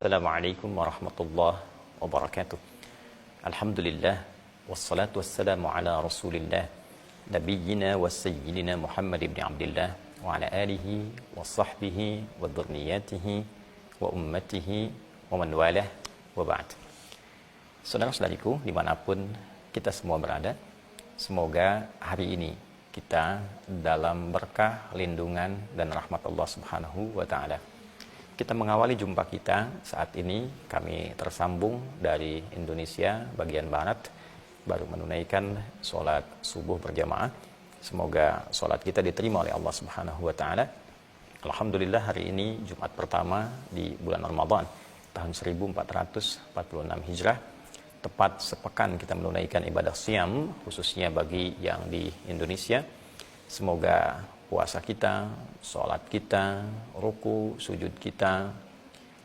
Assalamualaikum warahmatullahi wabarakatuh. Alhamdulillah wassalatu wassalamu ala Rasulillah nabiyyina wa sayyidina Muhammad ibn Abdullah wa ala alihi wa sahbihi wa dhurriyyatihi wa ummatihi wa man walah wa ba'd. Saudara-saudariku dimanapun kita semua berada, semoga hari ini kita dalam berkah, lindungan dan rahmat Allah Subhanahu wa taala. Kita mengawali jumpa kita saat ini, kami tersambung dari Indonesia bagian barat, baru menunaikan sholat subuh berjamaah. Semoga sholat kita diterima oleh Allah Subhanahu wa taala. Alhamdulillah hari ini Jumat pertama di bulan Ramadan tahun 1446 Hijrah. Tepat sepekan kita menunaikan ibadah siam, khususnya bagi yang di Indonesia. Semoga puasa kita, sholat kita, ruku, sujud kita,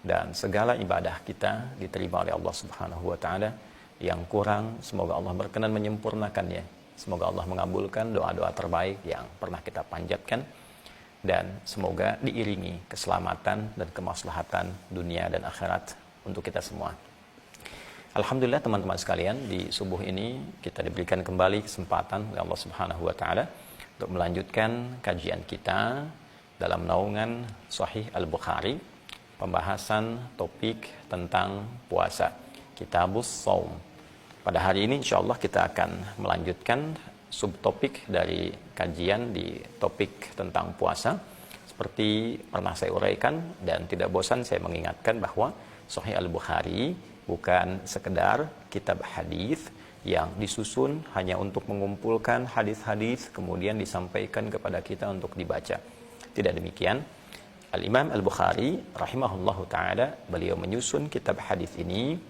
dan segala ibadah kita diterima oleh Allah Subhanahu wa taala. Yang kurang, semoga Allah berkenan menyempurnakannya. Semoga Allah mengabulkan doa-doa terbaik yang pernah kita panjatkan, dan semoga diiringi keselamatan dan kemaslahatan dunia dan akhirat untuk kita semua. Alhamdulillah teman-teman sekalian, di subuh ini kita diberikan kembali kesempatan oleh Allah Subhanahu wa taala untuk melanjutkan kajian kita dalam naungan Sahih Al-Bukhari, pembahasan topik tentang puasa, Kitabus Shaum. Pada hari ini insyaallah kita akan melanjutkan subtopik dari kajian di topik tentang puasa. Seperti pernah saya uraikan dan tidak bosan saya mengingatkan bahwa Sahih Al-Bukhari bukan sekedar kitab hadis yang disusun hanya untuk mengumpulkan hadis-hadis kemudian disampaikan kepada kita untuk dibaca. Tidak demikian. Al-Imam Al-Bukhari rahimahullahu taala, beliau menyusun kitab hadis ini,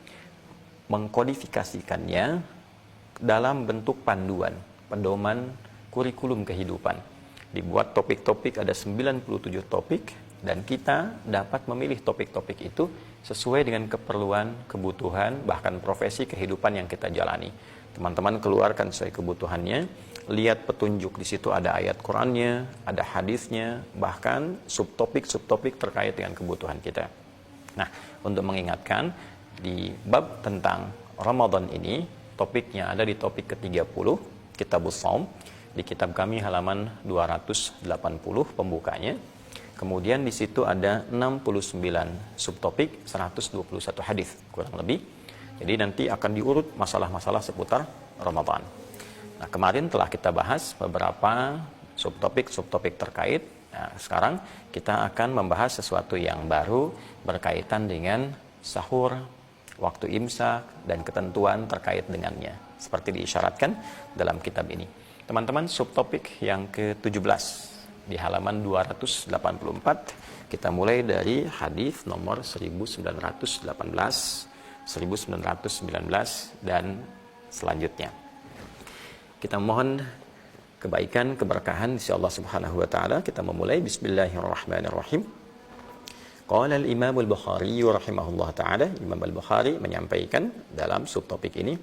mengkodifikasikannya dalam bentuk panduan, pedoman kurikulum kehidupan. Dibuat topik-topik, ada 97 topik, dan kita dapat memilih topik-topik itu sesuai dengan keperluan, kebutuhan, bahkan profesi kehidupan yang kita jalani. Teman-teman keluarkan sesuai kebutuhannya, lihat petunjuk, di situ ada ayat Qur'annya, ada hadisnya, bahkan subtopik-subtopik terkait dengan kebutuhan kita. Nah, untuk mengingatkan, di bab tentang Ramadan ini, topiknya ada di topik ke-30, Kitabus Shaum, di kitab kami halaman 280 pembukanya. Kemudian di situ ada 69 subtopik, 121 hadis kurang lebih. Jadi nanti akan diurut masalah-masalah seputar Ramadan. Nah, kemarin telah kita bahas beberapa subtopik terkait. Nah, sekarang kita akan membahas sesuatu yang baru berkaitan dengan sahur, waktu imsak, dan ketentuan terkait dengannya. Seperti diisyaratkan dalam kitab ini. Teman-teman, subtopik yang ke-17. Di halaman 284 kita mulai dari hadis nomor 1918, 1919 dan selanjutnya. Kita mohon kebaikan, keberkahan insya Allah Subhanahu wa taala. Kita memulai bismillahirrahmanirrahim. Qala al-Imam Al-Bukhari rahimahullah taala, Imam Al-Bukhari menyampaikan dalam subtopik ini,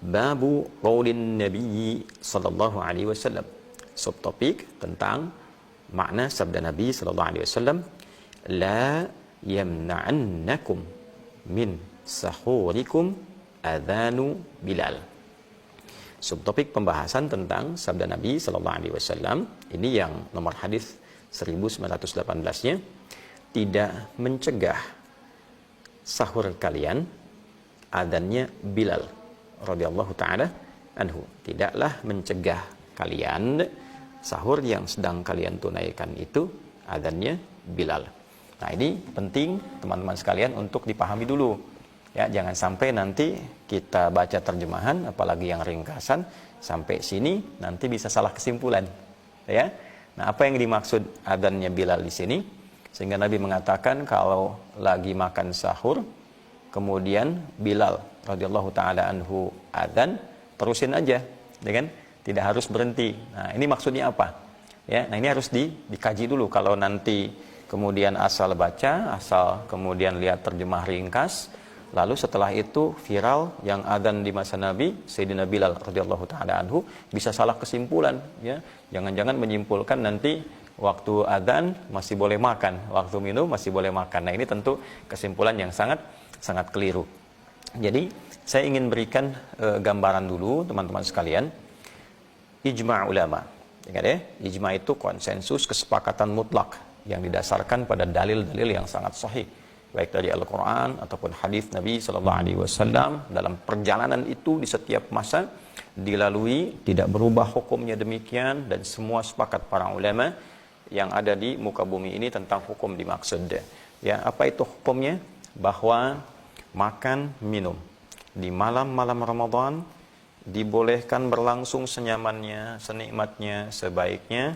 babu qaulin Nabi sallallahu alaihi wasallam. Subtopik tentang makna sabda Nabi sallallahu alaihi wasallam, la yamna'annakum min sahurikum adzanu Bilal. Subtopik pembahasan tentang sabda Nabi sallallahu alaihi wasallam ini yang nomor hadis 1918-nya, tidak mencegah sahur kalian adzannya Bilal radhiyallahu taala anhu. Tidaklah mencegah kalian sahur yang sedang kalian tunaikan itu adzannya Bilal. Nah, ini penting teman-teman sekalian untuk dipahami dulu. Ya, jangan sampai nanti kita baca terjemahan apalagi yang ringkasan sampai sini nanti bisa salah kesimpulan. Ya. Nah, apa yang dimaksud adzannya Bilal di sini? Sehingga Nabi mengatakan kalau lagi makan sahur kemudian Bilal radhiyallahu taala anhu adzan, terusin aja, ya kan? Tidak harus berhenti. Nah, ini maksudnya apa? Ya, nah ini harus dikaji dulu. Kalau nanti kemudian asal baca, asal kemudian lihat terjemah ringkas, lalu setelah itu viral yang adzan di masa Nabi, Sayyidina Bilal radhiyallahu taala anhu, bisa salah kesimpulan, ya. Jangan-jangan menyimpulkan nanti waktu adzan masih boleh makan, waktu minum masih boleh makan. Nah, ini tentu kesimpulan yang sangat keliru. Jadi, saya ingin berikan gambaran dulu teman-teman sekalian. Ijma' ulama. Ingat ya, ijma' itu konsensus kesepakatan mutlak yang didasarkan pada dalil-dalil yang sangat sahih, baik dari Al-Quran ataupun hadis Nabi Sallallahu Alaihi Wasallam. Dalam perjalanan itu di setiap masa dilalui, tidak berubah hukumnya demikian, dan semua sepakat para ulama yang ada di muka bumi ini tentang hukum dimaksud. Ya, apa itu hukumnya? Bahwa makan minum di malam-malam Ramadan dibolehkan berlangsung senyamannya, senikmatnya, sebaiknya,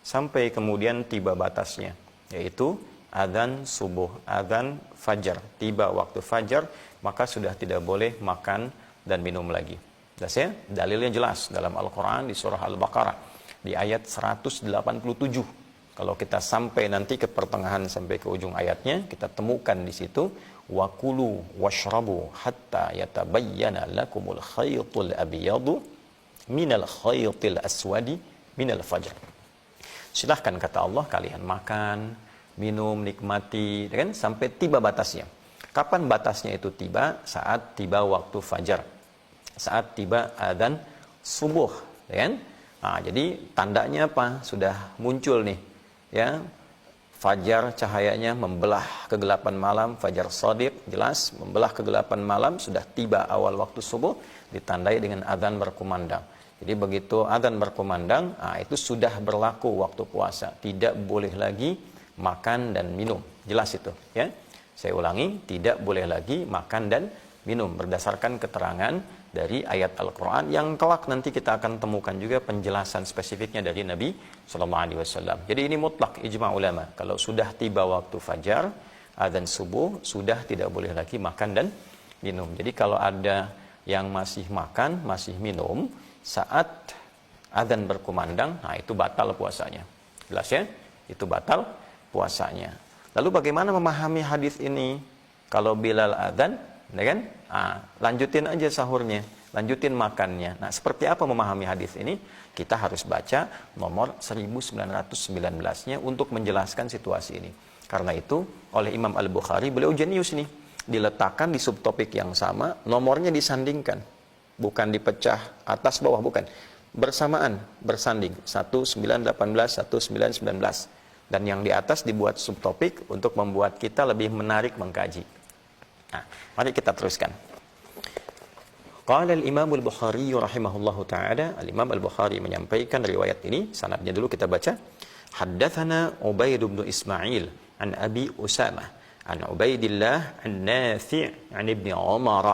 sampai kemudian tiba batasnya, yaitu adzan subuh, adzan fajar. Tiba waktu fajar, maka sudah tidak boleh makan dan minum lagi. Jelas ya? Dalilnya jelas dalam Al-Quran di surah Al-Baqarah di ayat 187. Kalau kita sampai nanti ke pertengahan sampai ke ujung ayatnya, kita temukan di situ wa kulu washrabu hatta yatabayyana lakumul khaytul abyadu minal khaytil aswadi minal fajr. Silahkan kata Allah, kalian makan, minum, nikmati, kan, sampai tiba batasnya. Kapan batasnya itu tiba? Saat tiba waktu fajar, saat tiba adzan subuh, kan? Nah, jadi tandanya apa? Sudah muncul nih, ya. Fajar cahayanya membelah kegelapan malam, fajar shadiq jelas membelah kegelapan malam, sudah tiba awal waktu subuh, ditandai dengan adzan berkumandang. Jadi begitu adzan berkumandang, itu sudah berlaku waktu puasa, tidak boleh lagi makan dan minum. Jelas itu, ya. Saya ulangi, tidak boleh lagi makan dan minum berdasarkan keterangan dari ayat Al-Quran yang kelak nanti kita akan temukan juga penjelasan spesifiknya dari Nabi SAW. Jadi ini mutlak ijma' ulama. Kalau sudah tiba waktu fajar, adzan subuh, sudah tidak boleh lagi makan dan minum. Jadi kalau ada yang masih makan, masih minum saat adzan berkumandang, nah itu batal puasanya. Jelas ya? Itu batal puasanya. Lalu bagaimana memahami hadis ini? Kalau Bilal adzan, ya kan? Lanjutin aja sahurnya, lanjutin makannya. Nah, seperti apa memahami hadis ini? Kita harus baca nomor 1919-nya untuk menjelaskan situasi ini. Karena itu, oleh Imam Al-Bukhari, beliau jenius nih, diletakkan di subtopik yang sama, nomornya disandingkan. Bukan dipecah atas bawah, bukan. Bersamaan, bersanding. 1918, 1919. Dan yang di atas dibuat subtopik untuk membuat kita lebih menarik mengkaji. Nah, mari kita teruskan. Qala al-Imam al-Bukhari rahimahullahu ta'ala, al-Imam al-Bukhari menyampaikan riwayat ini, sanadnya dulu kita baca. Haddatsana Ubaid bin Ismail an Abi Usamah an Ubaidillah an Nafi' an Ibnu Umar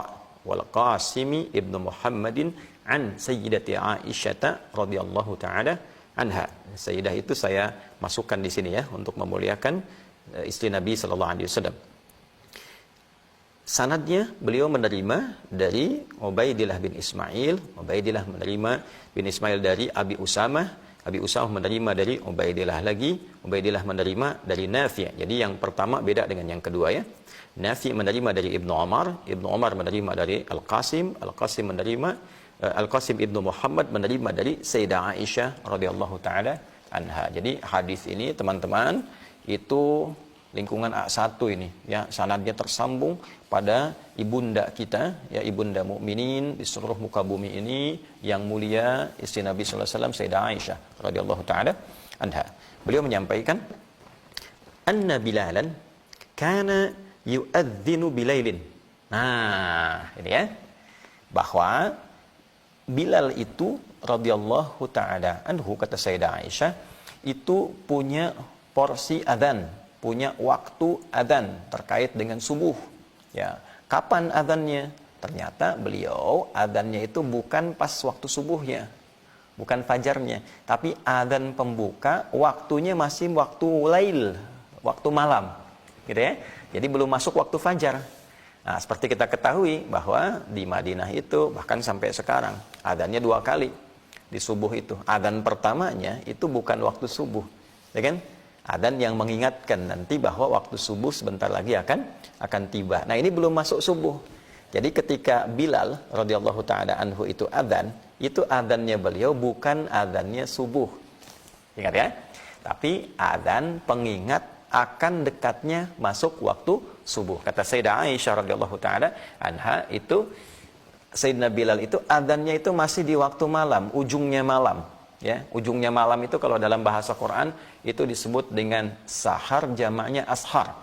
wal Qasim ibn Muhammadin an Sayyidati Aisyah radhiyallahu ta'ala anha. Sayyidah itu saya masukkan di sini ya untuk memuliakan istri Nabi sallallahu alaihi wasallam. Sanadnya beliau menerima dari Ubaidillah bin Ismail, Ubaidillah menerima bin Ismail dari Abi Usamah, Abi Usamah menerima dari Ubaidillah lagi, Ubaidillah menerima dari Nafi'. Jadi yang pertama beda dengan yang kedua ya. Nafi' menerima dari Ibnu Umar, Ibnu Umar menerima dari Al-Qasim, Al-Qasim menerima Al-Qasim Ibnu Muhammad menerima dari Sayyidah Aisyah radhiyallahu taala anha. Jadi hadis ini teman-teman itu lingkungan A1 ini ya, sanadnya tersambung pada ibunda kita ya, ibunda mukminin di seluruh muka bumi ini yang mulia, istri Nabi sallallahu alaihi wasallam Sayyidah Aisyah radhiyallahu taala anha. Beliau menyampaikan anna Bilalan kana yu'adzinu bilailin. Nah, ini ya, bahwa Bilal itu radhiyallahu taala anhu, kata Sayyidah Aisyah, itu punya porsi adzan, punya waktu adzan terkait dengan subuh. Ya, kapan adzannya? Ternyata beliau adzannya itu bukan pas waktu subuhnya, bukan fajarnya, tapi adzan pembuka waktunya masih waktu lail, waktu malam, gitu ya. Jadi belum masuk waktu fajar. Nah, seperti kita ketahui bahwa di Madinah itu bahkan sampai sekarang adzannya 2 kali di subuh itu. Adzan pertamanya itu bukan waktu subuh, ya kan? Adzan yang mengingatkan nanti bahwa waktu subuh sebentar lagi akan tiba. Nah, ini belum masuk subuh. Jadi ketika Bilal radhiyallahu taala anhu itu adzannya beliau bukan adzannya subuh. Ingat ya? Tapi adzan pengingat akan dekatnya masuk waktu subuh. Kata Sayyidah Aisyah radhiyallahu taala anha, itu Sayyidina Bilal itu adzannya itu masih di waktu malam, ujungnya malam. Ya, ujungnya malam itu kalau dalam bahasa Quran itu disebut dengan sahar, jamaknya ashar.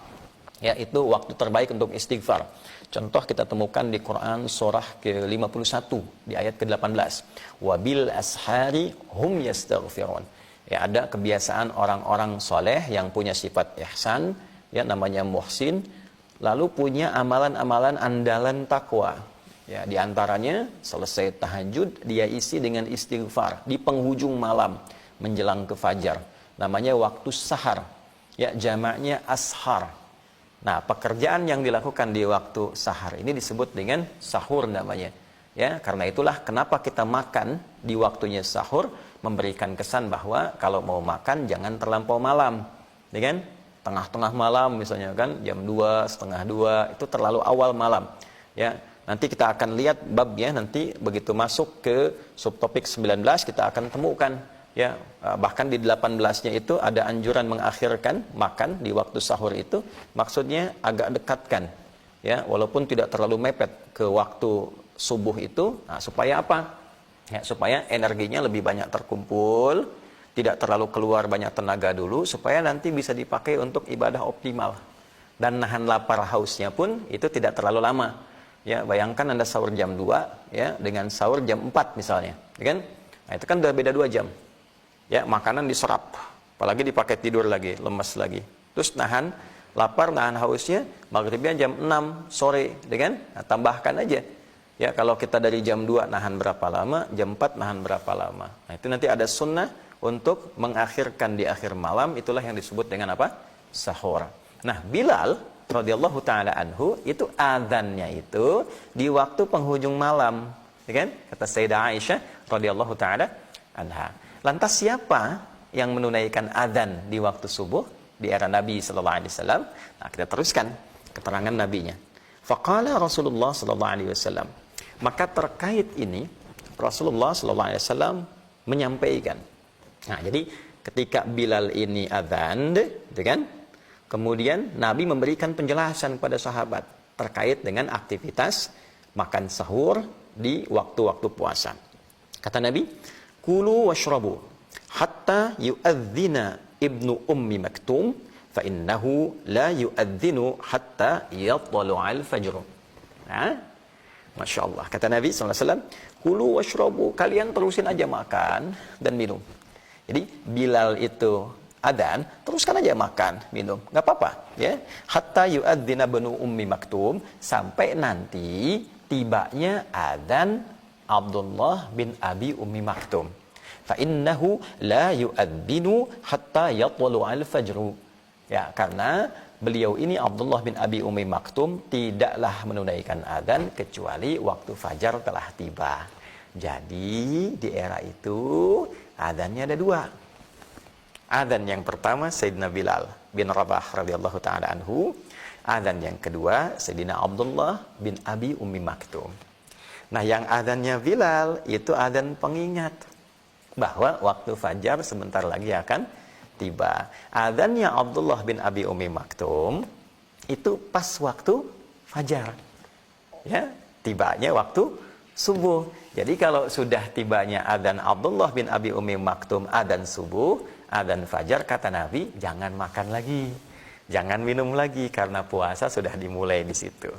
Ya, itu waktu terbaik untuk istighfar. Contoh kita temukan di Quran surah ke-51 di ayat ke-18. Wabil ashari hum yastaghfirun. Ya, ada kebiasaan orang-orang soleh yang punya sifat ihsan, ya namanya muhsin, lalu punya amalan-amalan andalan takwa. Ya, di antaranya selesai tahajud dia isi dengan istighfar di penghujung malam menjelang ke fajar. Namanya waktu sahar. Ya, jamaknya ashar. Nah, pekerjaan yang dilakukan di waktu sahar ini disebut dengan sahur namanya. Ya, karena itulah kenapa kita makan di waktunya sahur, memberikan kesan bahwa kalau mau makan jangan terlampau malam. Ya kan? Tengah-tengah malam misalnya kan, jam 2, setengah 2, itu terlalu awal malam. Ya, nanti kita akan lihat babnya nanti begitu masuk ke subtopik 19 kita akan temukan. Ya, bahkan di 18-nya itu ada anjuran mengakhirkan makan di waktu sahur itu, maksudnya agak dekatkan. Ya, walaupun tidak terlalu mepet ke waktu subuh itu, nah, supaya apa? Ya, supaya energinya lebih banyak terkumpul, tidak terlalu keluar banyak tenaga dulu, supaya nanti bisa dipakai untuk ibadah optimal. Dan nahan lapar hausnya pun itu tidak terlalu lama. Ya, bayangkan Anda sahur jam 2 ya dengan sahur jam 4 misalnya, ya kan? Nah, itu kan udah beda 2 jam. Ya, makanan diserap, apalagi dipakai tidur lagi, lemes lagi. Terus nahan lapar, nahan hausnya, maghribnya jam 6 sore, ya kan? Nah, tambahkan aja. Ya, kalau kita dari jam 2 nahan berapa lama, jam 4 nahan berapa lama. Nah, itu nanti ada sunnah untuk mengakhirkan di akhir malam, itulah yang disebut dengan apa? Sahur. Nah, Bilal radhiyallahu taala anhu itu adzannya itu di waktu penghujung malam, ya kan? Kata Sayyidah Aisyah radhiyallahu taala anha. Lantas siapa yang menunaikan adzan di waktu subuh di era Nabi sallallahu alaihi wasallam? Nah, kita teruskan keterangan nabinya. Faqala Rasulullah sallallahu alaihi wasallam. Maka terkait ini Rasulullah sallallahu alaihi wasallam menyampaikan. Nah, jadi ketika Bilal ini adzan, gitu kan? Kemudian Nabi memberikan penjelasan kepada sahabat terkait dengan aktivitas makan sahur di waktu-waktu puasa. Kata Nabi, kulu washrabu hatta yu'adzina ibnu ummi maktum fa innahu la yu'adzinu hatta yatlu'al fajr. Nah, Masya Allah. Kata Nabi SAW, kulu washrabu, kalian terusin aja makan dan minum. Jadi Bilal itu adzan, teruskan aja makan, minum, nggak apa-apa, ya. Hatta yu'adzina ibnu ummi maktum, sampai nanti tibanya adzan Abdullah bin Abi Ummi Maktum. Fa innahu la yu'adzinu hatta yatlu'al fajr. Ya, karena beliau ini Abdullah bin Abi Ummi Maktum tidaklah menunaikan adzan kecuali waktu fajar telah tiba. Jadi di era itu adzannya ada 2. Adzan yang pertama Sayyidina Bilal bin Rabah radhiyallahu taala anhu. Adzan yang kedua Sayyidina Abdullah bin Abi Ummi Maktum. Nah, yang adzannya Bilal itu adzan pengingat bahwa waktu fajar sebentar lagi akan tiba. Adzannya Abdullah bin Abi Ummi Maktum itu pas waktu fajar. Ya, tibanya waktu subuh. Jadi kalau sudah tibanya adzan Abdullah bin Abi Ummi Maktum, adzan subuh, adzan fajar, kata Nabi, jangan makan lagi, jangan minum lagi, karena puasa sudah dimulai di situ.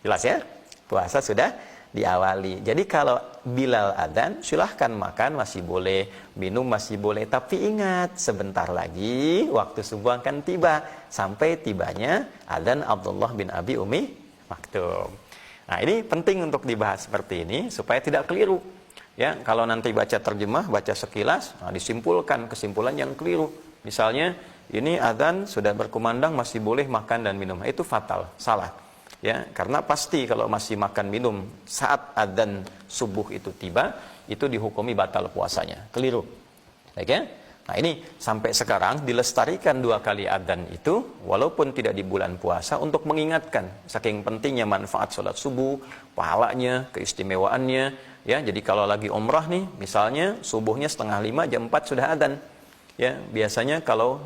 Jelas ya? Puasa sudah diawali. Jadi kalau Bilal adzan, silahkan makan masih boleh, minum masih boleh, tapi ingat sebentar lagi waktu subuh akan tiba, sampai tibanya adzan Abdullah bin Abi Ummi Maktum. Nah, ini penting untuk dibahas seperti ini supaya tidak keliru. Ya, kalau nanti baca terjemah, baca sekilas, nah, disimpulkan kesimpulan yang keliru. Misalnya, ini adzan sudah berkumandang masih boleh makan dan minum. Itu fatal, salah. Ya, karena pasti kalau masih makan minum saat adzan subuh itu tiba, itu dihukumi batal puasanya. Keliru. Baik ya? Nah, ini sampai sekarang dilestarikan 2 kali adzan itu walaupun tidak di bulan puasa untuk mengingatkan saking pentingnya manfaat sholat subuh, pahalanya, keistimewaannya, ya. Jadi kalau lagi umrah nih, misalnya subuhnya 4:30 jam 4 sudah adzan. Ya, biasanya kalau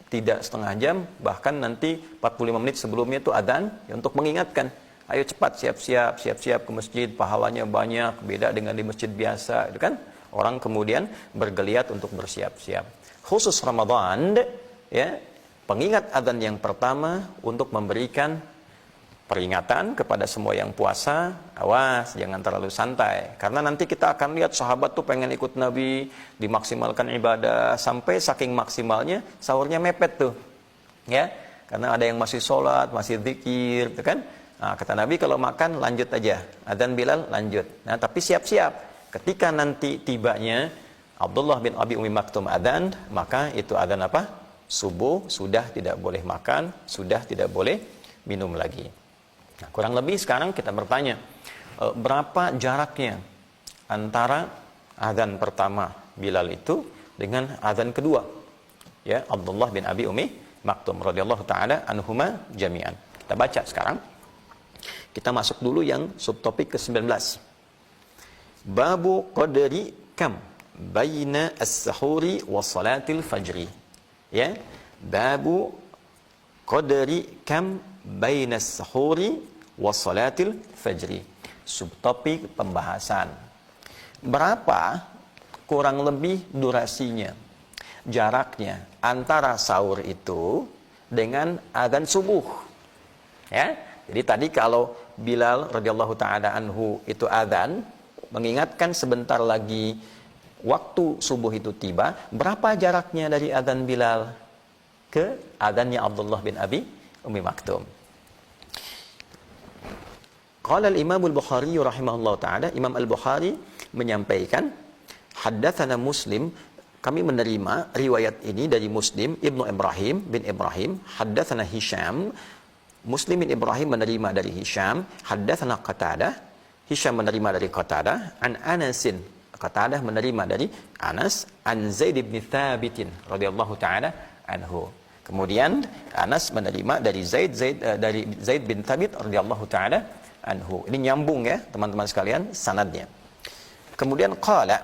tidak setengah jam, bahkan nanti 45 menit sebelumnya itu adzan ya, untuk mengingatkan. Ayo cepat siap-siap ke masjid, pahalanya banyak, beda dengan di masjid biasa, itu kan? Orang kemudian bergeliat untuk bersiap-siap. Khusus Ramadan, ya, pengingat adzan yang pertama untuk memberikan peringatan kepada semua yang puasa, awas jangan terlalu santai. Karena nanti kita akan lihat sahabat tuh pengen ikut Nabi, dimaksimalkan ibadah sampai saking maksimalnya sahurnya mepet tuh. Ya, karena ada yang masih sholat, masih zikir, gitu kan? Nah, kata Nabi kalau makan lanjut aja. Adzan Bilal lanjut. Nah, tapi siap-siap. Ketika nanti tibanya Abdullah bin Abi Umi Maktum adzan, maka itu adzan apa? Subuh, sudah tidak boleh makan, sudah tidak boleh minum lagi. Nah, kurang lebih sekarang kita bertanya, berapa jaraknya antara adzan pertama Bilal itu dengan adzan kedua? Ya, Abdullah bin Abi Umi Maktum radhiyallahu taala anhuma jami'an. Kita baca sekarang. Kita masuk dulu yang subtopik ke-19. Babu qadri kam baina as-sahuri wa salatil fajri. Ya, babu qadri kam baina as-sahuri wa salatil fajri. Subtopik pembahasan. Berapa kurang lebih durasinya, jaraknya antara sahur itu dengan adzan subuh. Ya, jadi tadi kalau Bilal radhiyallahu taala anhu itu adzan, mengingatkan sebentar lagi waktu subuh itu tiba, berapa jaraknya dari adzan Bilal ke adzannya Abdullah bin Abi Umi Maktum? Qala al-Imam al-Bukhari rahimahullah taala, Imam al-Bukhari menyampaikan, haddatsana Muslim, kami menerima riwayat ini dari Muslim Ibnu Ibrahim bin Ibrahim, haddatsana Hisham, Muslim bin Ibrahim menerima dari Hisham, haddatsana Qatadah, Hisham menerima dari Qatadah, an Anasin, Qatadah menerima dari Anas, an Zaid bin Thabit radhiyallahu taala anhu. Kemudian Anas menerima dari dari Zaid bin Thabit radhiyallahu taala anhu. Ini nyambung ya, teman-teman sekalian, sanadnya. Kemudian qala,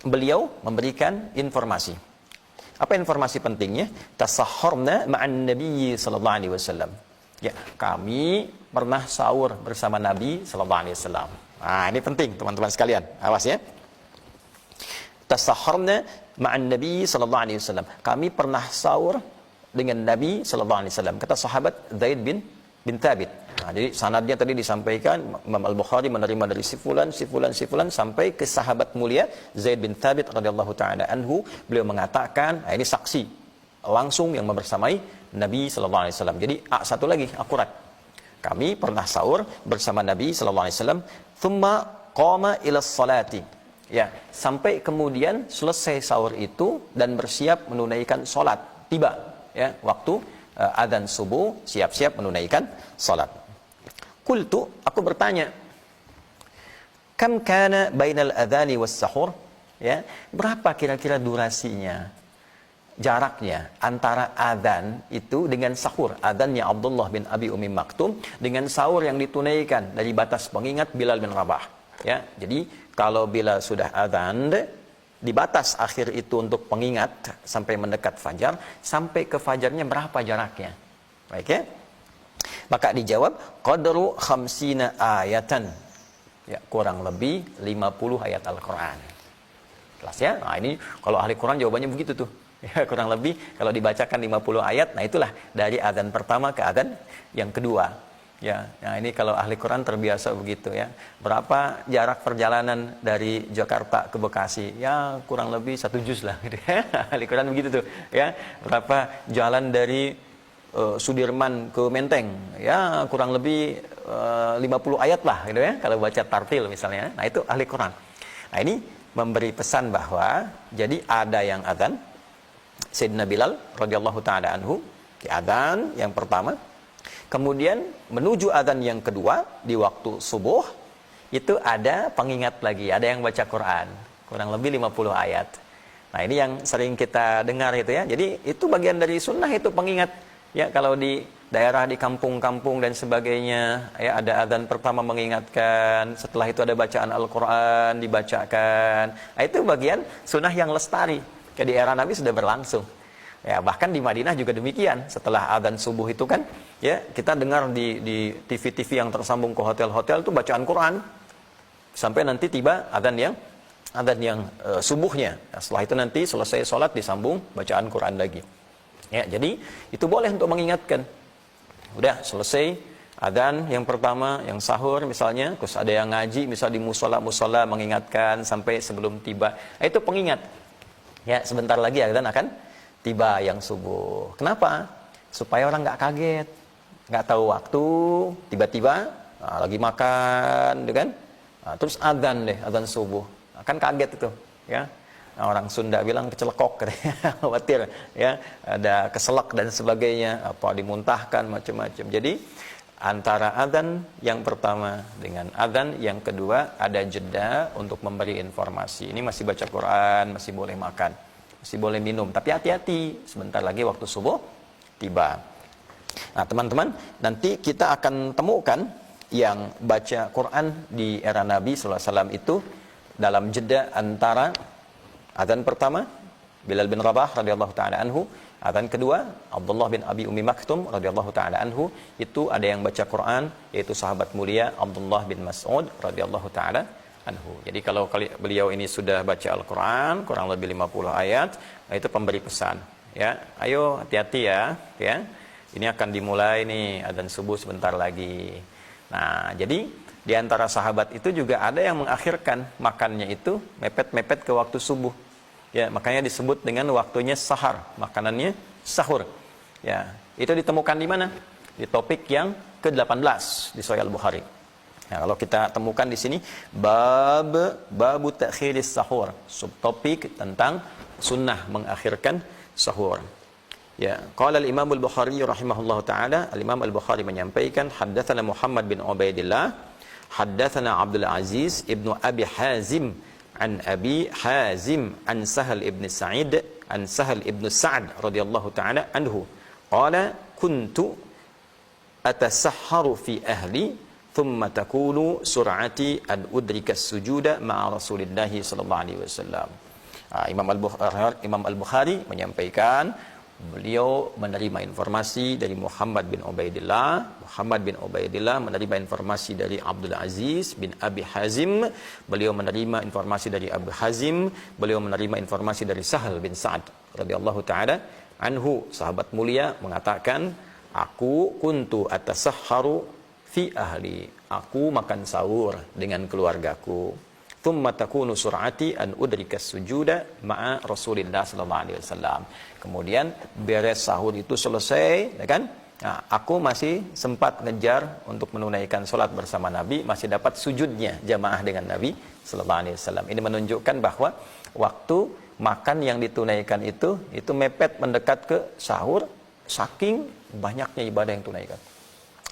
beliau memberikan informasi. Apa informasi pentingnya? Tasahharna ma'an Nabi sallallahu alaihi wasallam. Ya, kami pernah sahur bersama Nabi sallallahu alaihi wasallam. Nah, ini penting teman-teman sekalian. Awas ya. Tasahharna ma'an Nabi sallallahu alaihi wasallam. Kami pernah sahur dengan Nabi sallallahu alaihi wasallam. Kata sahabat Zaid bin Thabit. Nah, jadi sanadnya tadi disampaikan Imam Al-Bukhari menerima dari si fulan sampai ke sahabat mulia Zaid bin Thabit radhiyallahu taala anhu. Beliau mengatakan, nah ini saksi langsung yang membersamai Nabi sallallahu alaihi wasallam. Jadi satu lagi akurat. Kami pernah sahur bersama Nabi sallallahu alaihi wasallam, thumma qama ila salati. Ya, sampai kemudian selesai sahur itu dan bersiap menunaikan salat. Tiba ya waktu adzan subuh, siap-siap menunaikan salat. Qultu, aku bertanya, kam kana bainal adzani was sahur? Ya, berapa kira-kira durasinya? Jaraknya antara adzan itu dengan sahur, adzannya Abdullah bin Abi Umi Maktum dengan sahur yang ditunaikan dari batas pengingat Bilal bin Rabah. Ya, jadi kalau Bilal sudah adzan di batas akhir itu untuk pengingat sampai mendekat fajar, sampai ke fajarnya berapa jaraknya? Baik ya. Maka dijawab qadru 50 ayatan. Ya, kurang lebih 50 ayat Al-Qur'an. Jelas ya? Nah, ini kalau ahli Quran jawabannya begitu tuh. Ya, kurang lebih kalau dibacakan 50 ayat, nah itulah dari adzan pertama ke adzan yang kedua. Ya, nah ini kalau ahli Quran terbiasa begitu ya. Berapa jarak perjalanan dari Jakarta ke Bekasi? Ya, kurang lebih 1 juz lah gitu ya. Ahli Quran begitu tuh, ya. Berapa jalan dari Sudirman ke Menteng? Ya, kurang lebih 50 ayat lah gitu ya kalau baca tartil misalnya. Nah, itu ahli Quran. Nah, ini memberi pesan bahwa jadi ada yang adzan Sayyidina Bilal radhiyallahu taala anhu di adzan yang pertama, kemudian menuju adzan yang kedua di waktu subuh itu ada pengingat lagi, ada yang baca Quran, kurang lebih 50 ayat. Nah, ini yang sering kita dengar itu ya. Jadi itu bagian dari sunnah itu pengingat. Ya, kalau di daerah di kampung-kampung dan sebagainya, ya ada adzan pertama mengingatkan, setelah itu ada bacaan Al-Qur'an dibacakan. Nah, itu bagian sunnah yang lestari. Kayak di era Nabi sudah berlangsung. Ya, bahkan di Madinah juga demikian. Setelah adzan subuh itu kan, ya kita dengar di TV-TV yang tersambung ke hotel-hotel itu bacaan Quran sampai nanti tiba adzan yang subuhnya. Nah, setelah itu nanti selesai sholat disambung bacaan Quran lagi. Ya, jadi itu boleh untuk mengingatkan. Udah selesai adzan yang pertama, yang sahur misalnya, terus ada yang ngaji misal di musola mengingatkan sampai sebelum tiba. Nah, itu pengingat. Ya, sebentar lagi adzan akan tiba yang subuh. Kenapa? Supaya orang nggak kaget, nggak tahu waktu, tiba-tiba lagi makan, kan? Terus adzan subuh, kan kaget itu, ya. Nah, orang Sunda bilang kecelekok, khawatir, ya, ada keselak dan sebagainya, apa dimuntahkan macam-macam. Jadi antara adzan yang pertama dengan adzan yang kedua ada jeda untuk memberi informasi. Ini masih baca Quran, masih boleh makan, masih boleh minum, tapi hati-hati, sebentar lagi waktu subuh tiba. Nah, teman-teman, nanti kita akan temukan yang baca Quran di era Nabi SAW itu dalam jeda antara adzan pertama Bilal bin Rabah radhiyallahu taala anhu, adzan kedua Abdullah bin Abi Ummi Maktum radhiyallahu taala anhu, itu ada yang baca Quran yaitu sahabat mulia Abdullah bin Mas'ud radhiyallahu taala anhu. Jadi kalau beliau ini sudah baca Al-Quran kurang lebih 50 ayat, itu pemberi pesan, ya, ayo hati-hati ya, ini akan dimulai nih adzan subuh sebentar lagi. Nah, jadi di antara sahabat itu juga ada yang mengakhirkan makannya itu mepet-mepet ke waktu subuh, ya, makanya disebut dengan waktunya sahar, makanannya sahur, ya. Itu ditemukan di mana? Di topik yang ke-18 di Sahih Al-Bukhari. Nah, kalau kita temukan di sini babu ta'khiris sahur, subtopik tentang sunnah mengakhirkan sahur. Ya, qala al-Imam al-Bukhari rahimahullahu taala, al-Imam al-Bukhari menyampaikan haddatsana Muhammad bin Ubaidillah, haddatsana Abdul Aziz ibnu Abi Hazim an Abi Hazim an Sahal ibn Sa'id an Sahal ibn Sa'd radhiyallahu taala anhu qala kuntu atasahharu fi ahli thumma takunu sur'ati an udrika as-sujuda ma'a Rasulillahi sallallahu alaihi wasallam. Imam Al-Bukhari menyampaikan beliau menerima informasi dari Muhammad bin Ubaidillah. Muhammad bin Ubaidillah menerima informasi dari Abdul Aziz bin Abi Hazim. Beliau menerima informasi dari Abu Hazim. Beliau menerima informasi dari Sahal bin Sa'ad radhiyallahu taala anhu. Sahabat mulia mengatakan, aku kuntu atasahharu fi ahli, aku makan sahur dengan keluargaku. Thumma takunu sur'ati an udrika sujuda ma'a Rasulillah sallallahu alaihi wasallam. Kemudian beres sahur itu selesai, ya kan? Nah, aku masih sempat ngejar untuk menunaikan salat bersama Nabi, masih dapat sujudnya jamaah dengan Nabi sallallahu alaihi wasallam. Ini menunjukkan bahwa waktu makan yang ditunaikan itu mepet mendekat ke sahur, saking banyaknya ibadah yang tunaikan.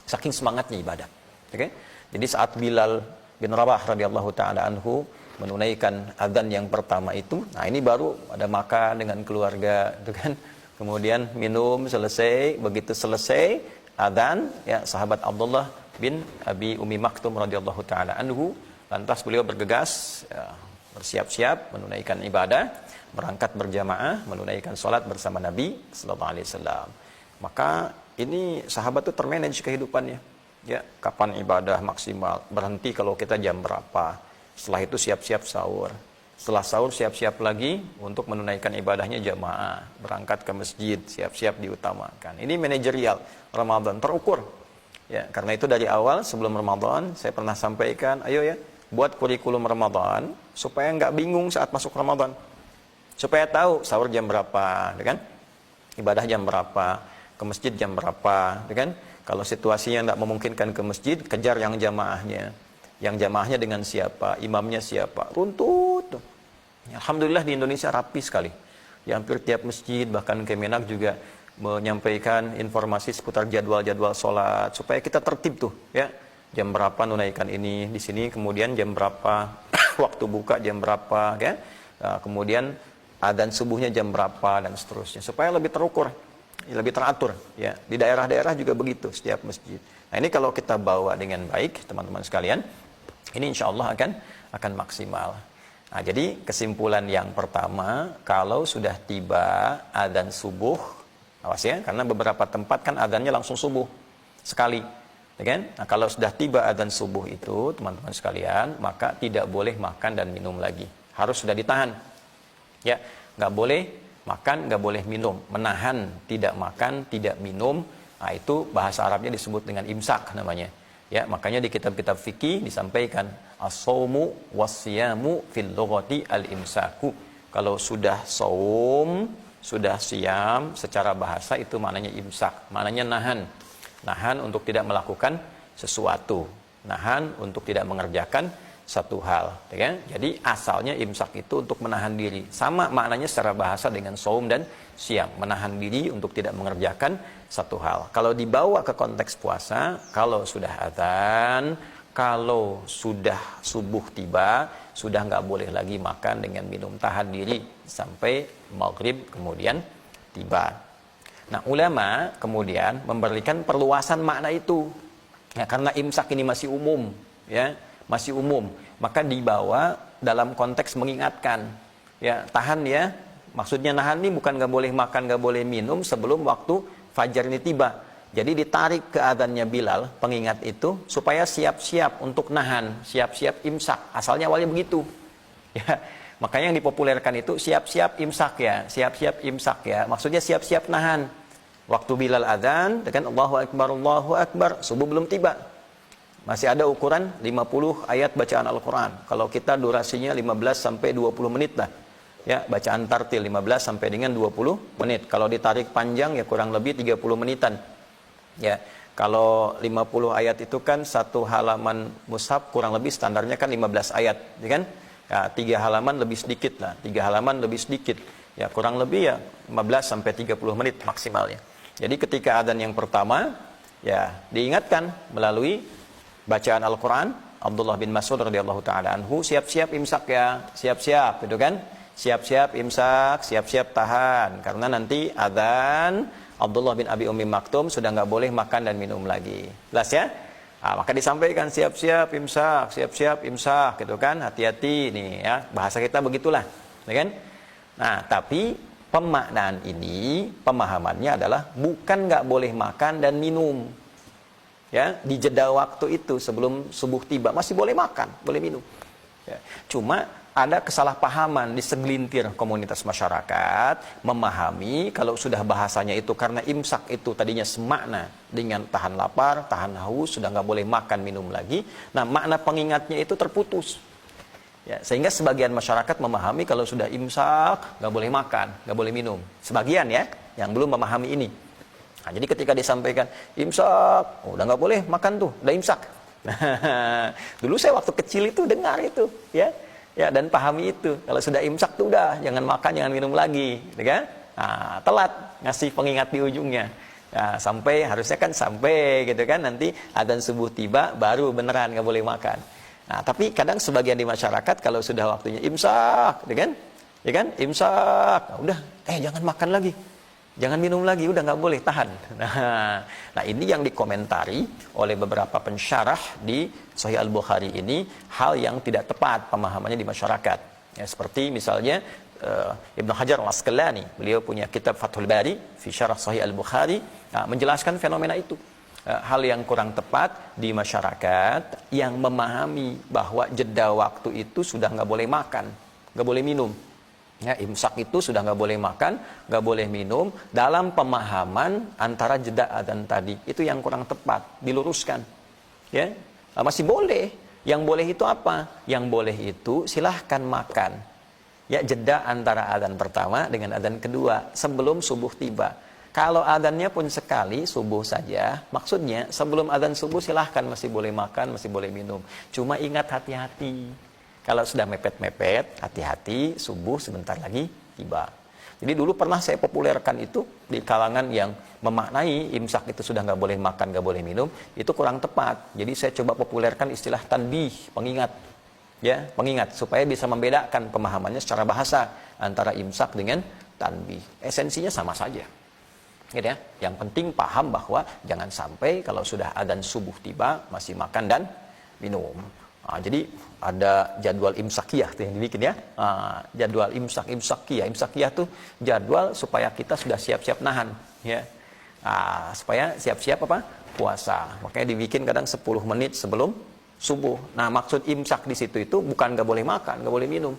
Saking semangatnya ibadah. Okay? Jadi saat Bilal bin Rabah radhiyallahu taala anhu menunaikan adzan yang pertama itu, nah ini baru ada makan dengan keluarga, itu kan. Kemudian minum selesai, begitu selesai adzan, ya, sahabat Abdullah bin Abi Ummi Maktum radhiyallahu taala anhu, lantas beliau bergegas, ya, bersiap-siap menunaikan ibadah, berangkat berjamaah menunaikan salat bersama Nabi sallallahu alaihi wasallam. Maka ini sahabat itu termanage kehidupannya. Ya, kapan ibadah maksimal, berhenti kalau kita jam berapa. Setelah itu siap-siap sahur. Setelah sahur siap-siap lagi untuk menunaikan ibadahnya jamaah, berangkat ke masjid, siap-siap diutamakan. Ini manajerial Ramadan terukur. Ya, karena itu dari awal sebelum Ramadan saya pernah sampaikan, ayo ya, buat kurikulum Ramadan supaya nggak bingung saat masuk Ramadan. Supaya tahu sahur jam berapa, ya kan? Ibadah jam berapa, ke masjid jam berapa, ya kan? Kalau situasinya tidak memungkinkan ke masjid, kejar yang jamaahnya. Yang jamaahnya dengan siapa, imamnya siapa, runtut. Alhamdulillah di Indonesia rapi sekali. Ya, hampir tiap masjid, bahkan Kemenak juga menyampaikan informasi seputar jadwal-jadwal sholat supaya kita tertib tuh, ya. Jam berapa nunaikan ini di sini, kemudian jam berapa waktu buka jam berapa, ya. Nah, kemudian adzan subuhnya jam berapa dan seterusnya supaya lebih terukur. Lebih teratur, ya. Di daerah-daerah juga begitu setiap masjid. Nah, ini kalau kita bawa dengan baik, teman-teman sekalian, ini insya Allah akan maksimal. Nah, jadi kesimpulan yang pertama, kalau sudah tiba adzan subuh, awas ya, karena beberapa tempat kan adzannya langsung subuh sekali, ya kan? Nah, kalau sudah tiba adzan subuh itu, teman-teman sekalian, maka tidak boleh makan dan minum lagi, harus sudah ditahan, ya, nggak boleh makan, nggak boleh minum, menahan tidak makan, tidak minum. Nah, itu bahasa Arabnya disebut dengan imsak namanya. Ya, makanya di kitab-kitab fikih disampaikan as-saumu was-siyamu fil lughati al-imsaku. Kalau sudah saum, sudah siam, secara bahasa itu maknanya imsak, maknanya nahan. Nahan untuk tidak melakukan sesuatu, nahan untuk tidak mengerjakan satu hal, ya. Jadi asalnya imsak itu untuk menahan diri. Sama maknanya secara bahasa dengan saum dan siam, menahan diri untuk tidak mengerjakan satu hal. Kalau dibawa ke konteks puasa, kalau sudah adzan, kalau sudah subuh tiba, sudah nggak boleh lagi makan dengan minum, tahan diri sampai maghrib kemudian tiba. Nah, ulama kemudian memberikan perluasan makna itu, ya, karena imsak ini masih umum, ya, masih umum, maka dibawa dalam konteks mengingatkan, ya, tahan ya, maksudnya nahan ini bukan nggak boleh makan, nggak boleh minum sebelum waktu fajar ini tiba. Jadi ditarik ke adzannya Bilal, pengingat itu, supaya siap-siap untuk nahan, siap-siap imsak. Asalnya awalnya begitu. Ya, makanya yang dipopulerkan itu siap-siap imsak ya, siap-siap imsak ya. Maksudnya siap-siap nahan. Waktu Bilal adzan, dengan Allahu Akbar, subuh belum tiba. Masih ada ukuran 50 ayat bacaan Al-Quran. Kalau kita durasinya 15 sampai 20 menit lah. Ya, bacaan tartil 15 sampai dengan 20 menit. Kalau ditarik panjang ya kurang lebih 30 menitan. Ya, kalau 50 ayat itu kan satu halaman mushaf kurang lebih standarnya kan 15 ayat, ya kan? Ya, 3 halaman lebih sedikit lah, 3 halaman lebih sedikit. Ya, kurang lebih ya 15 sampai 30 menit maksimalnya. Jadi ketika adzan yang pertama, ya diingatkan melalui bacaan Al-Quran, Abdullah bin Mas'ud radhiyallahu taala anhu, siap-siap imsak ya, siap-siap, gitu kan? Siap-siap imsak, siap-siap tahan, karena nanti adzan Abdullah bin Abi Ummi Maktum sudah nggak boleh makan dan minum lagi. Jelas ya? Nah, maka disampaikan siap-siap imsak, gitu kan? Hati-hati nih ya, bahasa kita begitulah, ya kan? Nah, tapi pemaknaan ini, pemahamannya adalah bukan nggak boleh makan dan minum. Ya, di jeda waktu itu sebelum subuh tiba masih boleh makan, boleh minum. Ya. Cuma ada kesalahpahaman di segelintir komunitas masyarakat memahami kalau sudah bahasanya itu karena imsak itu tadinya semakna dengan tahan lapar, tahan haus, sudah nggak boleh makan minum lagi. Nah, makna pengingatnya itu terputus. Ya, sehingga sebagian masyarakat memahami kalau sudah imsak nggak boleh makan, nggak boleh minum. Sebagian ya yang belum memahami ini. Nah, jadi ketika disampaikan imsak, udah nggak boleh makan tuh, udah imsak. Nah, dulu saya waktu kecil itu dengar itu, ya. Ya, dan pahami itu. Kalau sudah imsak tuh udah, jangan makan, jangan minum lagi, gitu kan? Nah, telat ngasih pengingat di ujungnya. Nah, sampai harusnya kan sampai gitu kan, nanti adzan subuh tiba baru beneran nggak boleh makan. Nah, tapi kadang sebagian di masyarakat kalau sudah waktunya imsak, gitu kan? Ya kan? Imsak, nah, udah, jangan makan lagi. Jangan minum lagi, udah nggak boleh, tahan. Nah, ini yang dikomentari oleh beberapa pensyarah di Sahih Al-Bukhari ini, hal yang tidak tepat pemahamannya di masyarakat. Ya, seperti misalnya Ibnu Hajar Al-Asqalani, beliau punya kitab Fathul Bari fi Syarah Sahih Al-Bukhari, menjelaskan fenomena itu. Hal yang kurang tepat di masyarakat yang memahami bahwa jeda waktu itu sudah nggak boleh makan, nggak boleh minum. Ya, imsak itu sudah nggak boleh makan, nggak boleh minum. Dalam pemahaman antara jeda adzan tadi, itu yang kurang tepat, diluruskan. Ya, masih boleh. Yang boleh itu apa? Yang boleh itu silahkan makan. Ya, jeda antara adzan pertama dengan adzan kedua sebelum subuh tiba. Kalau adzannya pun sekali subuh saja, maksudnya sebelum adzan subuh silahkan masih boleh makan, masih boleh minum. Cuma ingat hati-hati. Kalau sudah mepet-mepet, hati-hati, subuh sebentar lagi tiba. Jadi dulu pernah saya populerkan itu di kalangan yang memaknai imsak itu sudah nggak boleh makan, nggak boleh minum, itu kurang tepat. Jadi saya coba populerkan istilah tanbih, pengingat. Ya, pengingat, supaya bisa membedakan pemahamannya secara bahasa antara imsak dengan tanbih. Esensinya sama saja. Gitu ya. Yang penting paham bahwa jangan sampai kalau sudah adzan subuh tiba, masih makan dan minum. Jadi ada jadwal imsakiyah tuh yang dibikin ya. Jadwal imsakiyah tuh jadwal supaya kita sudah siap-siap nahan ya. Supaya siap-siap apa? Puasa. Makanya dibikin kadang 10 menit sebelum subuh. Nah, maksud imsak di situ itu bukan nggak boleh makan, nggak boleh minum.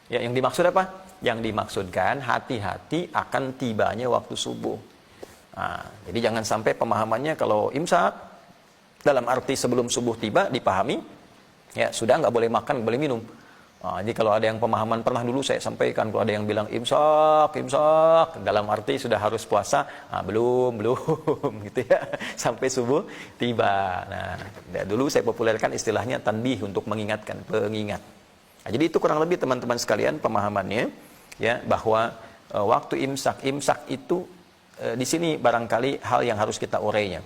Ya, yang dimaksud apa? Yang dimaksudkan hati-hati akan tibanya waktu subuh. Jadi jangan sampai pemahamannya kalau imsak dalam arti sebelum subuh tiba dipahami, ya sudah nggak boleh makan, nggak boleh minum. Jadi kalau ada yang pemahaman pernah dulu saya sampaikan, kalau ada yang bilang imsak dalam arti sudah harus puasa, belum gitu ya, sampai subuh tiba. Nah, dulu saya populerkan istilahnya tanbih untuk mengingatkan, pengingat. Jadi itu kurang lebih teman-teman sekalian pemahamannya, ya bahwa waktu imsak itu di sini barangkali hal yang harus kita urainya,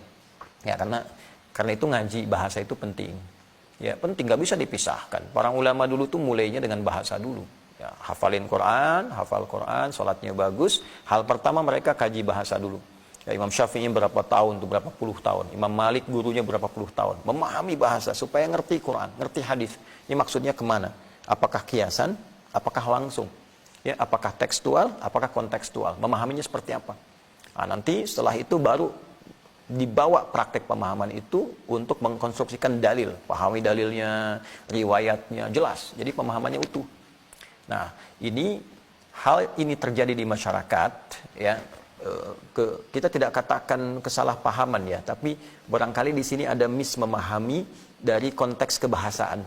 ya karena itu ngaji bahasa itu penting. Ya penting, nggak bisa dipisahkan. Para ulama dulu tuh mulainya dengan bahasa dulu. Ya, hafal Quran, sholatnya bagus. Hal pertama mereka kaji bahasa dulu. Ya, Imam Syafi'i berapa tahun tuh, berapa puluh tahun. Imam Malik gurunya berapa puluh tahun. Memahami bahasa supaya ngerti Quran, ngerti hadis. Ini maksudnya kemana? Apakah kiasan? Apakah langsung? Ya, apakah tekstual? Apakah kontekstual? Memahaminya seperti apa? Nanti setelah itu baru dibawa praktek pemahaman itu untuk mengkonstruksikan dalil, pahami dalilnya, riwayatnya jelas, jadi pemahamannya utuh. Nah, hal ini terjadi di masyarakat, ya. Kita tidak katakan kesalahpahaman ya, tapi barangkali di sini ada memahami dari konteks kebahasaan.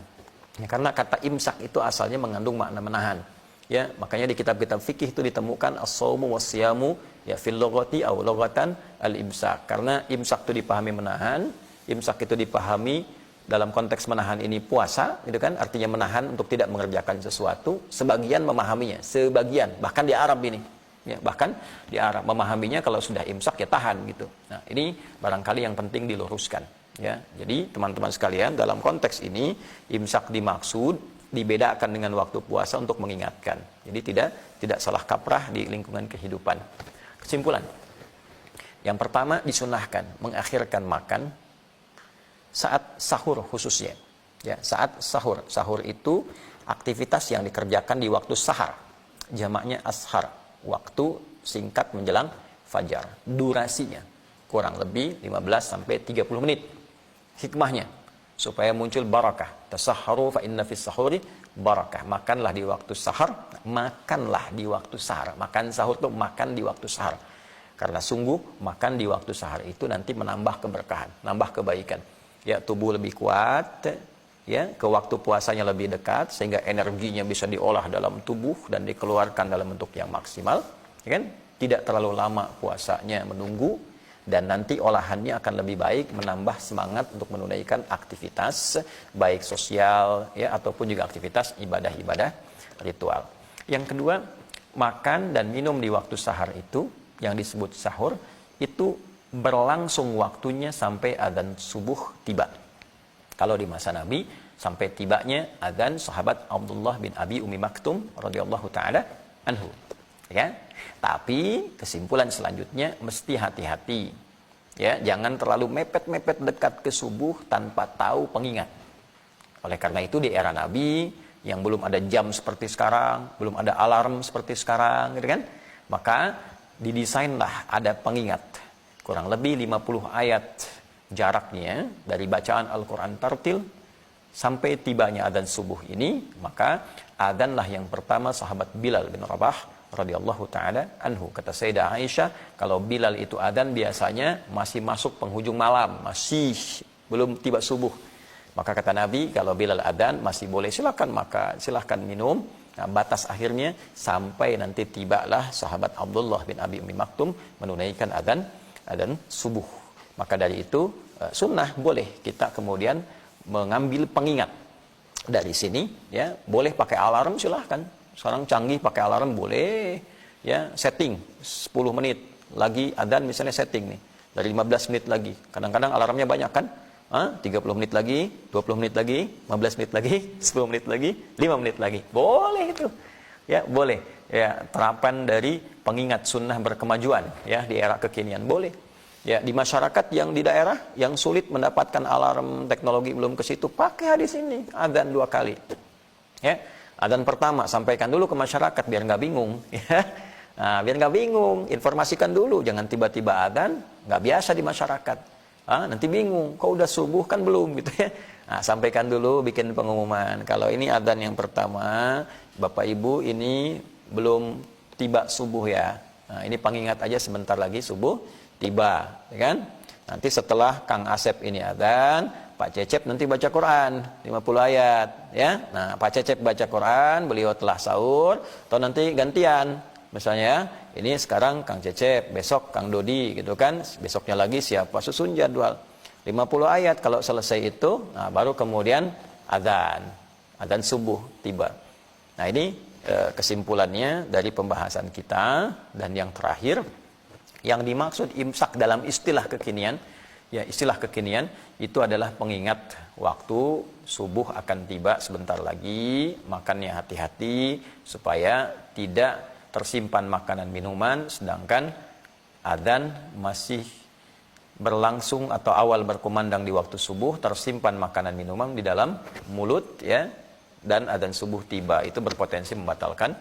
Ya, karena kata imsak itu asalnya mengandung makna menahan. Ya, makanya di kitab-kitab fikih itu ditemukan as-shaumu was-siyamu ya fil lughati aw lughatan al-imsak. Karena imsak itu dipahami menahan, imsak itu dipahami dalam konteks menahan ini puasa, itu kan artinya menahan untuk tidak mengerjakan sesuatu. Sebagian memahaminya, bahkan di Arab ini. Ya, bahkan di Arab memahaminya kalau sudah imsak ya tahan gitu. Nah, ini barangkali yang penting diluruskan ya. Jadi teman-teman sekalian, dalam konteks ini imsak dimaksud dibedakan dengan waktu puasa untuk mengingatkan. Jadi tidak salah kaprah di lingkungan kehidupan. Kesimpulan. Yang pertama, disunahkan mengakhirkan makan saat sahur khususnya. Ya, saat sahur. Sahur itu aktivitas yang dikerjakan di waktu sahar. Jamaknya ashar. Waktu singkat menjelang fajar. Durasinya kurang lebih 15 sampai 30 menit. Hikmahnya supaya muncul barakah. Tasahharu fa inna fis sahuri barakah. Makanlah di waktu sahar, Makan sahur itu makan di waktu sahar. Karena sungguh makan di waktu sahar itu nanti menambah keberkahan, nambah kebaikan. Ya, tubuh lebih kuat, ya, ke waktu puasanya lebih dekat sehingga energinya bisa diolah dalam tubuh dan dikeluarkan dalam bentuk yang maksimal, ya kan? Tidak terlalu lama puasanya menunggu. Dan nanti olahannya akan lebih baik, menambah semangat untuk menunaikan aktivitas baik sosial ya ataupun juga aktivitas ibadah-ibadah ritual. Yang kedua, makan dan minum di waktu sahar itu yang disebut sahur itu berlangsung waktunya sampai adzan subuh tiba. Kalau di masa Nabi sampai tibanya adzan sahabat Abdullah bin Abi Ummi Maktum radhiyallahu taala anhu. Ya. Tapi kesimpulan selanjutnya mesti hati-hati. Ya, jangan terlalu mepet-mepet dekat ke subuh tanpa tahu pengingat. Oleh karena itu di era Nabi yang belum ada jam seperti sekarang, belum ada alarm seperti sekarang, gitu kan? Maka didesainlah ada pengingat. Kurang lebih 50 ayat jaraknya dari bacaan Al-Qur'an tartil sampai tibanya adzan subuh ini, maka adzanlah yang pertama sahabat Bilal bin Rabah radhiyallahu taala anhu. Kata Sayyidah Aisyah, kalau Bilal itu adzan biasanya masih masuk penghujung malam, masih belum tiba subuh. Maka kata Nabi, kalau Bilal adzan masih boleh silahkan minum. Nah, batas akhirnya sampai nanti tibalah sahabat Abdullah bin Abi Ummi Maktum menunaikan adzan subuh. Maka dari itu sunnah boleh kita kemudian mengambil pengingat dari sini, ya boleh pakai alarm silahkan. Sekarang canggih pakai alarm boleh, ya setting 10 menit lagi adzan misalnya setting nih dari 15 menit lagi. Kadang-kadang alarmnya banyak kan? 30 menit lagi, 20 menit lagi, 15 menit lagi, 10 menit lagi, 5 menit lagi. Boleh itu. Ya, boleh. Ya, terapan dari pengingat sunnah berkemajuan ya di era kekinian boleh. Ya, di masyarakat yang di daerah yang sulit mendapatkan alarm teknologi belum ke situ, pakai hadis ini, adzan 2 kali. Ya, adzan pertama sampaikan dulu ke masyarakat biar nggak bingung. Ya. Nah, biar nggak bingung, informasikan dulu, jangan tiba-tiba adzan, nggak biasa di masyarakat. Nanti bingung, kok udah subuh kan belum gitu ya. Nah, sampaikan dulu, bikin pengumuman. Kalau ini adzan yang pertama, Bapak Ibu ini belum tiba subuh ya. Nah, ini pengingat aja sebentar lagi subuh tiba, ya kan? Nanti setelah Kang Asep ini adzan, Pak Cecep nanti baca Quran 50 ayat, ya. Nah, Pak Cecep baca Quran, beliau telah sahur, atau nanti gantian. Misalnya, ini sekarang Kang Cecep, besok Kang Dodi gitu kan. Besoknya lagi siapa, susun jadwal. 50 ayat kalau selesai itu, nah baru kemudian adzan subuh tiba. Nah, ini kesimpulannya dari pembahasan kita. Dan yang terakhir, yang dimaksud imsak dalam istilah kekinian, ya istilah kekinian itu adalah pengingat waktu subuh akan tiba sebentar lagi, makannya hati-hati supaya tidak tersimpan makanan minuman sedangkan adzan masih berlangsung atau awal berkumandang di waktu subuh, tersimpan makanan minuman di dalam mulut ya, dan adzan subuh tiba, itu berpotensi membatalkan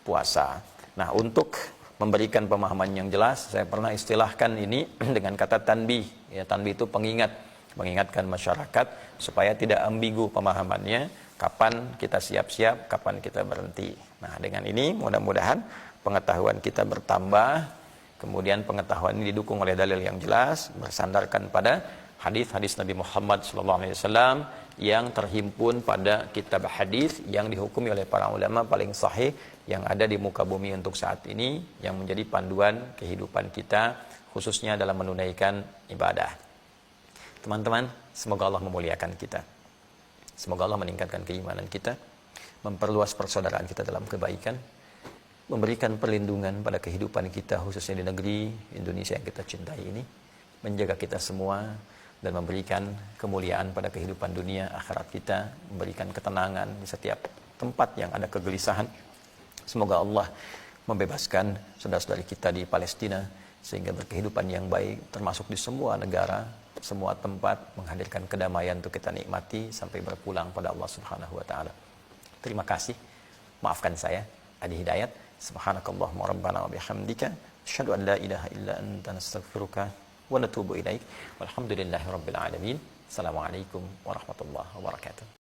puasa. Nah, untuk memberikan pemahaman yang jelas, saya pernah istilahkan ini dengan kata tanbih. Ya, tanbih itu pengingat, mengingatkan masyarakat supaya tidak ambigu pemahamannya, kapan kita siap-siap, kapan kita berhenti. Nah, dengan ini mudah-mudahan pengetahuan kita bertambah, kemudian pengetahuan ini didukung oleh dalil yang jelas, bersandarkan pada hadis-hadis Nabi Muhammad SAW yang terhimpun pada kitab hadis yang dihukumi oleh para ulama paling sahih yang ada di muka bumi untuk saat ini, yang menjadi panduan kehidupan kita khususnya dalam menunaikan ibadah. Teman-teman, semoga Allah memuliakan kita, semoga Allah meningkatkan keimanan kita, memperluas persaudaraan kita dalam kebaikan, memberikan perlindungan pada kehidupan kita khususnya di negeri Indonesia yang kita cintai ini, menjaga kita semua dan memberikan kemuliaan pada kehidupan dunia akhirat kita, memberikan ketenangan di setiap tempat yang ada kegelisahan. Semoga Allah membebaskan saudara-saudari kita di Palestina sehingga berkehidupan yang baik, termasuk di semua negara, semua tempat, menghadirkan kedamaian untuk kita nikmati sampai berpulang pada Allah Subhanahu wa taala. Terima kasih. Maafkan saya, Adi Hidayat. Subhanakallahumma rabbana wa bihamdika asyhadu an la ilaha illa anta nastaghfiruka wa natubu ilaik. Walhamdulillahirabbil alamin. Assalamualaikum warahmatullahi wabarakatuh.